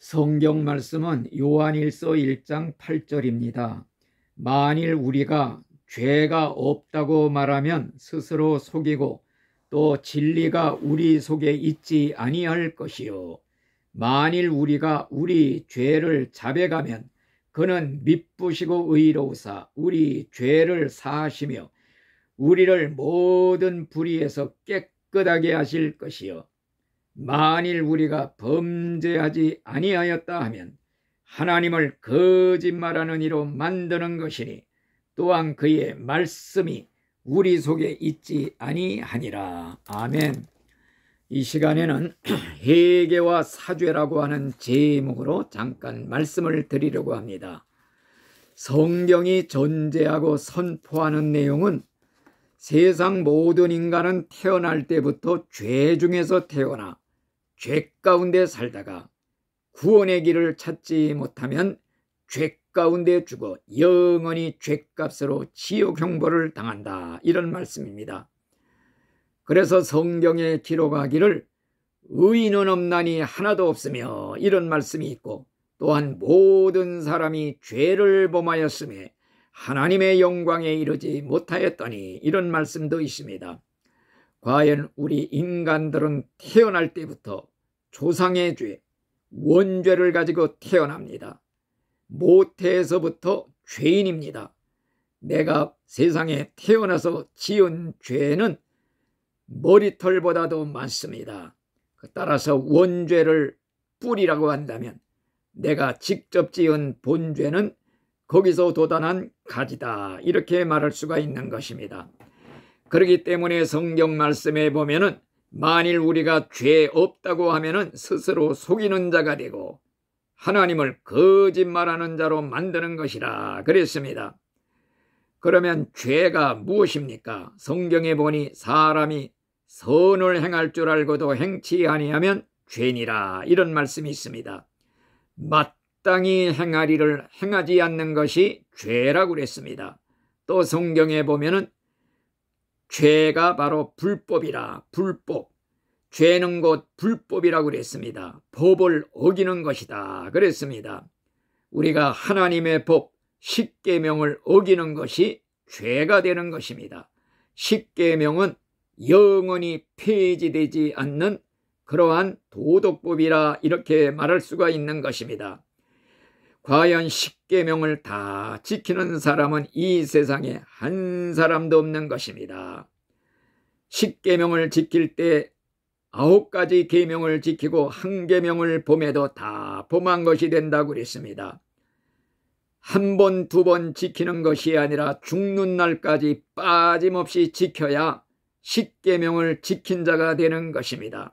성경 말씀은 요한일서 1장 8절입니다. 만일 우리가 죄가 없다고 말하면 스스로 속이고 또 진리가 우리 속에 있지 아니할 것이요. 만일 우리가 우리 죄를 자백하면 그는 미쁘시고 의로우사 우리 죄를 사하시며 우리를 모든 불의에서 깨끗하게 하실 것이요. 만일 우리가 범죄하지 아니하였다 하면 하나님을 거짓말하는 이로 만드는 것이니 또한 그의 말씀이 우리 속에 있지 아니하니라. 아멘. 이 시간에는 회개와 사죄라고 하는 제목으로 잠깐 말씀을 드리려고 합니다. 성경이 전제하고 선포하는 내용은 세상 모든 인간은 태어날 때부터 죄 중에서 태어나 죄 가운데 살다가 구원의 길을 찾지 못하면 죄 가운데 죽어 영원히 죄값으로 지옥 형벌을 당한다, 이런 말씀입니다. 그래서 성경에 기록하기를 의인은 없나니 하나도 없으며 이런 말씀이 있고, 또한 모든 사람이 죄를 범하였음에 하나님의 영광에 이르지 못하였더니 이런 말씀도 있습니다. 과연 우리 인간들은 태어날 때부터 조상의 죄, 원죄를 가지고 태어납니다. 모태에서부터 죄인입니다. 내가 세상에 태어나서 지은 죄는 머리털보다도 많습니다. 따라서 원죄를 뿌리라고 한다면 내가 직접 지은 본죄는 거기서 돋아난 가지다, 이렇게 말할 수가 있는 것입니다. 그렇기 때문에 성경 말씀에 보면은 만일 우리가 죄 없다고 하면은 스스로 속이는 자가 되고 하나님을 거짓말하는 자로 만드는 것이라 그랬습니다. 그러면 죄가 무엇입니까? 성경에 보니 사람이 선을 행할 줄 알고도 행치 아니하면 죄니라, 이런 말씀이 있습니다. 마땅히 행하리를 행하지 않는 것이 죄라고 그랬습니다. 또 성경에 보면은 죄가 바로 불법이라, 불법. 죄는 곧 불법이라고 그랬습니다. 법을 어기는 것이다 그랬습니다. 우리가 하나님의 법, 십계명을 어기는 것이 죄가 되는 것입니다. 십계명은 영원히 폐지되지 않는 그러한 도덕법이라, 이렇게 말할 수가 있는 것입니다. 과연 십계명을 다 지키는 사람은 이 세상에 한 사람도 없는 것입니다. 십계명을 지킬 때 9가지 계명을 지키고 한 계명을 범해도 다 범한 것이 된다고 그랬습니다. 한 번, 두 번 지키는 것이 아니라 죽는 날까지 빠짐없이 지켜야 십계명을 지킨 자가 되는 것입니다.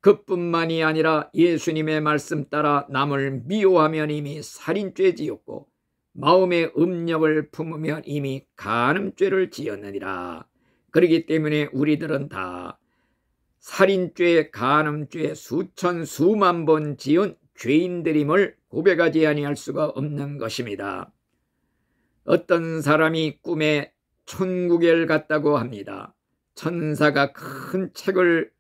그뿐만이 아니라 예수님의 말씀 따라 남을 미워하면 이미 살인죄 지었고 마음의 음력을 품으면 이미 간음죄를 지었느니라. 그렇기 때문에 우리들은 다 살인죄, 간음죄 수천 수만 번 지은 죄인들임을 고백하지 아니할 수가 없는 것입니다. 어떤 사람이 꿈에 천국에 갔다고 합니다. 천사가 큰 책을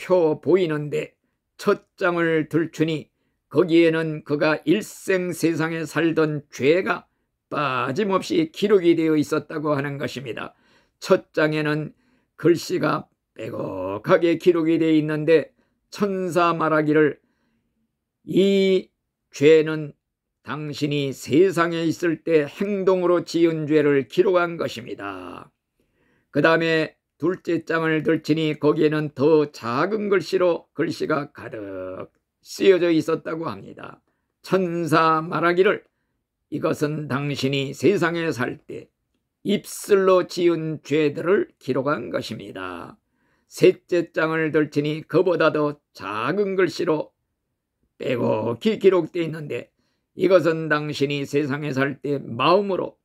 펴 보이는데 첫 장을 들추니 거기에는 그가 일생 세상에 살던 죄가 빠짐없이 기록이 되어 있었다고 하는 것입니다. 첫 장에는 글씨가 빼곡하게 기록이 되어 있는데 천사 말하기를 이 죄는 당신이 세상에 있을 때 행동으로 지은 죄를 기록한 것입니다. 그 다음에 둘째 장을 들치니 거기에는 더 작은 글씨로 글씨가 가득 쓰여져 있었다고 합니다. 천사 말하기를 이것은 당신이 세상에 살 때 입술로 지은 죄들을 기록한 것입니다. 셋째 장을 들치니 그보다 더 작은 글씨로 빼곡히 기록되어 있는데 이것은 당신이 세상에 살 때 마음으로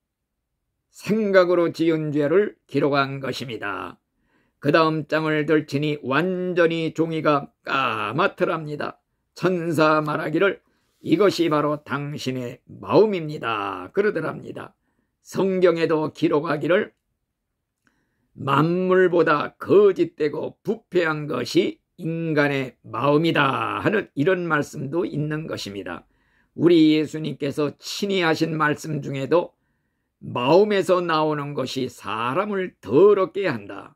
생각으로 지은 죄를 기록한 것입니다. 그 다음 장을 들치니 완전히 종이가 까맣더랍니다. 천사 말하기를 이것이 바로 당신의 마음입니다 그러더랍니다. 성경에도 기록하기를 만물보다 거짓되고 부패한 것이 인간의 마음이다 하는 이런 말씀도 있는 것입니다. 우리 예수님께서 친히 하신 말씀 중에도 마음에서 나오는 것이 사람을 더럽게 한다.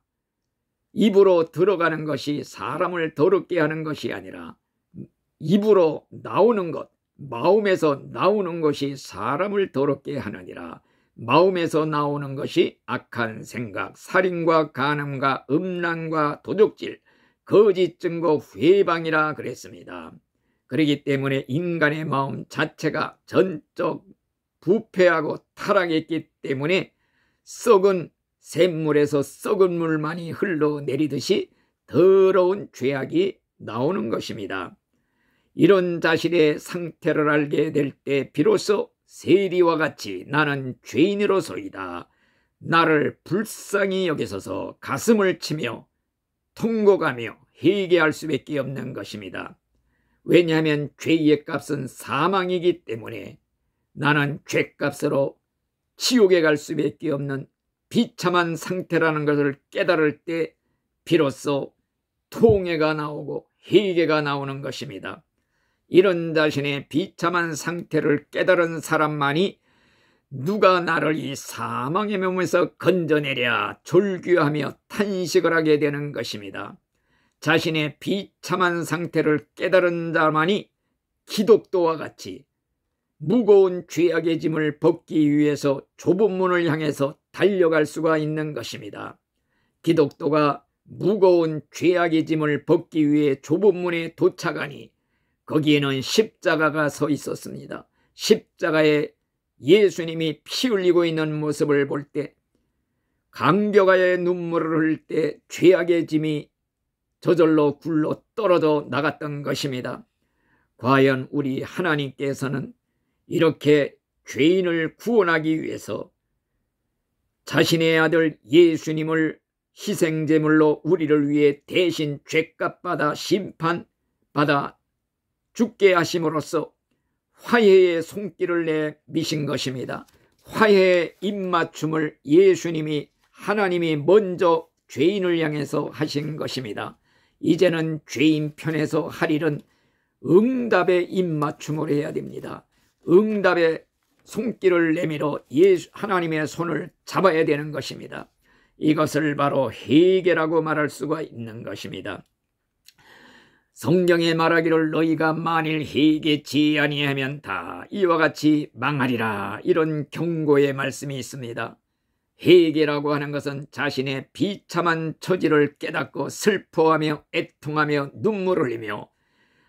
입으로 들어가는 것이 사람을 더럽게 하는 것이 아니라 입으로 나오는 것, 마음에서 나오는 것이 사람을 더럽게 하느니라. 마음에서 나오는 것이 악한 생각, 살인과 간음과 음란과 도적질, 거짓 증거, 회방이라 그랬습니다. 그렇기 때문에 인간의 마음 자체가 전적 부패하고 타락했기 때문에 썩은 샘물에서 썩은 물만이 흘러내리듯이 더러운 죄악이 나오는 것입니다. 이런 자신의 상태를 알게 될 때 비로소 세리와 같이 나는 죄인으로소이다. 나를 불쌍히 여기소서 가슴을 치며 통곡하며 회개할 수밖에 없는 것입니다. 왜냐하면 죄의 값은 사망이기 때문에 나는 죄값으로 지옥에 갈 수밖에 없는 비참한 상태라는 것을 깨달을 때 비로소 통회가 나오고 회개가 나오는 것입니다. 이런 자신의 비참한 상태를 깨달은 사람만이 누가 나를 이 사망의 몸에서 건져내랴 졸귀하며 탄식을 하게 되는 것입니다. 자신의 비참한 상태를 깨달은 자만이 기독도와 같이 무거운 죄악의 짐을 벗기 위해서 좁은 문을 향해서 달려갈 수가 있는 것입니다. 기독도가 무거운 죄악의 짐을 벗기 위해 좁은 문에 도착하니 거기에는 십자가가 서 있었습니다. 십자가에 예수님이 피 흘리고 있는 모습을 볼 때 감격하여 눈물을 흘릴 때 죄악의 짐이 저절로 굴러 떨어져 나갔던 것입니다. 과연 우리 하나님께서는 이렇게 죄인을 구원하기 위해서 자신의 아들 예수님을 희생제물로 우리를 위해 대신 죄값받아 심판받아 죽게 하심으로써 화해의 손길을 내미신 것입니다. 화해의 입맞춤을 예수님이 하나님이 먼저 죄인을 향해서 하신 것입니다. 이제는 죄인 편에서 할 일은 응답의 입맞춤을 해야 됩니다. 응답의 손길을 내밀어 하나님의 손을 잡아야 되는 것입니다. 이것을 바로 회개라고 말할 수가 있는 것입니다. 성경에 말하기를 너희가 만일 회개치 아니하면 다 이와 같이 망하리라, 이런 경고의 말씀이 있습니다. 회개라고 하는 것은 자신의 비참한 처지를 깨닫고 슬퍼하며 애통하며 눈물을 흘리며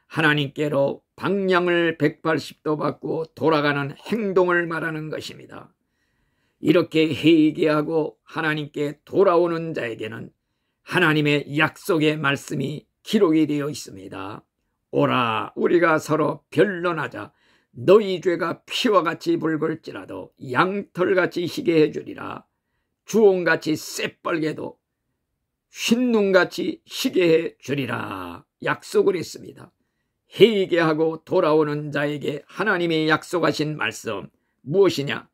하나님께로 방향을 180도 바꾸어 돌아가는 행동을 말하는 것입니다. 이렇게 회개하고 하나님께 돌아오는 자에게는 하나님의 약속의 말씀이 기록이 되어 있습니다. 오라, 우리가 서로 변론하자. 너희 죄가 피와 같이 붉을지라도 양털같이 희게 해주리라. 주홍같이 새빨개도 흰눈같이 희게 해주리라. 약속을 했습니다. 회개하고 돌아오는 자에게 하나님이 약속하신 말씀 무엇이냐?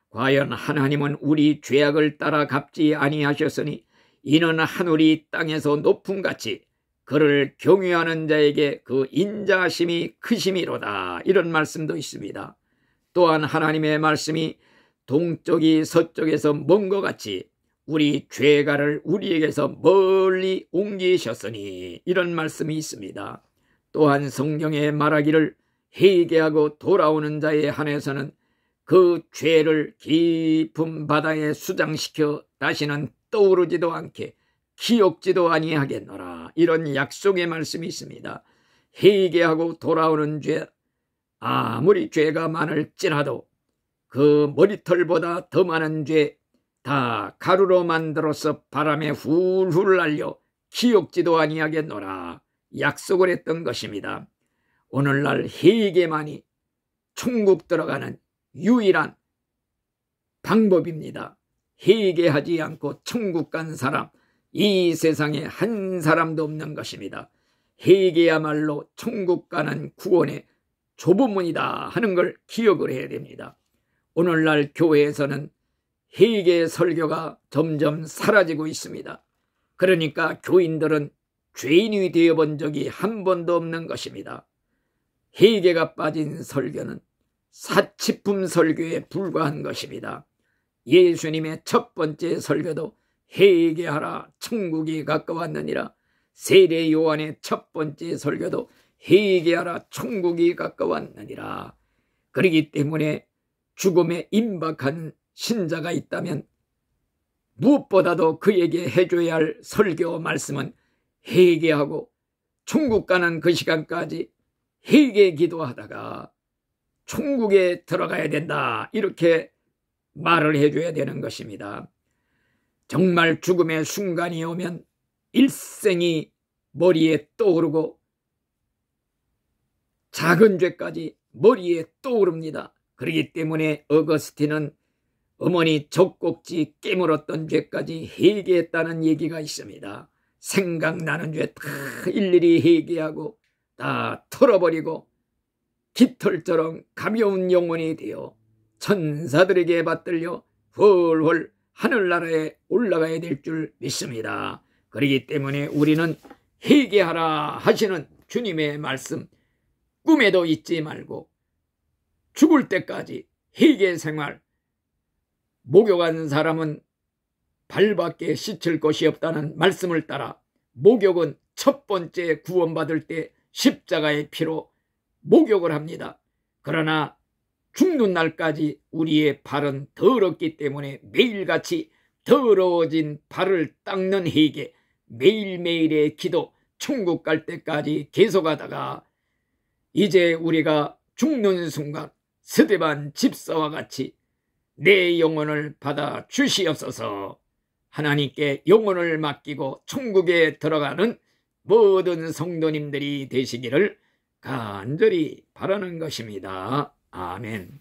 과연 하나님은 우리 죄악을 따라 갚지 아니하셨으니 이는 하늘이 땅에서 높음같이 그를 경외하는 자에게 그 인자하심이 크심이로다, 이런 말씀도 있습니다. 또한 하나님의 말씀이 동쪽이 서쪽에서 먼 것 같이 우리 죄가를 우리에게서 멀리 옮기셨으니, 이런 말씀이 있습니다. 또한 성경에 말하기를 회개하고 돌아오는 자에 한해서는 그 죄를 깊은 바다에 수장시켜 다시는 떠오르지도 않게 기억지도 아니하겠노라, 이런 약속의 말씀이 있습니다. 회개하고 돌아오는 죄, 아무리 죄가 많을지라도 그 머리털보다 더 많은 죄 다 가루로 만들어서 바람에 훌훌 날려 기억지도 아니하겠노라 약속을 했던 것입니다. 오늘날 회개만이 천국 들어가는 유일한 방법입니다. 회개하지 않고 천국 간 사람 이 세상에 한 사람도 없는 것입니다. 회개야말로 천국 가는 구원의 좁은 문이다 하는 걸 기억을 해야 됩니다. 오늘날 교회에서는 회개 설교가 점점 사라지고 있습니다. 그러니까 교인들은 죄인이 되어본 적이 한 번도 없는 것입니다. 회개가 빠진 설교는 사치품 설교에 불과한 것입니다. 예수님의 첫 번째 설교도 회개하라 천국이 가까웠느니라, 세례 요한의 첫 번째 설교도 회개하라 천국이 가까웠느니라. 그렇기 때문에 죽음에 임박한 신자가 있다면 무엇보다도 그에게 해줘야 할 설교 말씀은 회개하고 천국 가는 그 시간까지 회개 기도하다가 천국에 들어가야 된다, 이렇게 말을 해줘야 되는 것입니다. 정말 죽음의 순간이 오면 일생이 머리에 떠오르고 작은 죄까지 머리에 떠오릅니다. 그렇기 때문에 어거스틴은 어머니 젖꼭지 깨물었던 죄까지 회개했다는 얘기가 있습니다. 생각나는 죄 다 일일이 회개하고 다 털어버리고 깃털처럼 가벼운 영혼이 되어 천사들에게 받들려 훨훨 하늘나라에 올라가야 될 줄 믿습니다. 그렇기 때문에 우리는 회개하라 하시는 주님의 말씀 꿈에도 잊지 말고 죽을 때까지 회개 생활, 목욕한 사람은 발밖에 씻을 것이 없다는 말씀을 따라 목욕은 첫 번째 구원받을 때 십자가의 피로 목욕을 합니다. 그러나 죽는 날까지 우리의 발은 더럽기 때문에 매일같이 더러워진 발을 닦는 회개, 매일매일의 기도, 천국 갈 때까지 계속하다가 이제 우리가 죽는 순간 스데반 집사와 같이 내 영혼을 받아 주시옵소서, 하나님께 영혼을 맡기고 천국에 들어가는 모든 성도님들이 되시기를 간절히 바라는 것입니다. 아멘.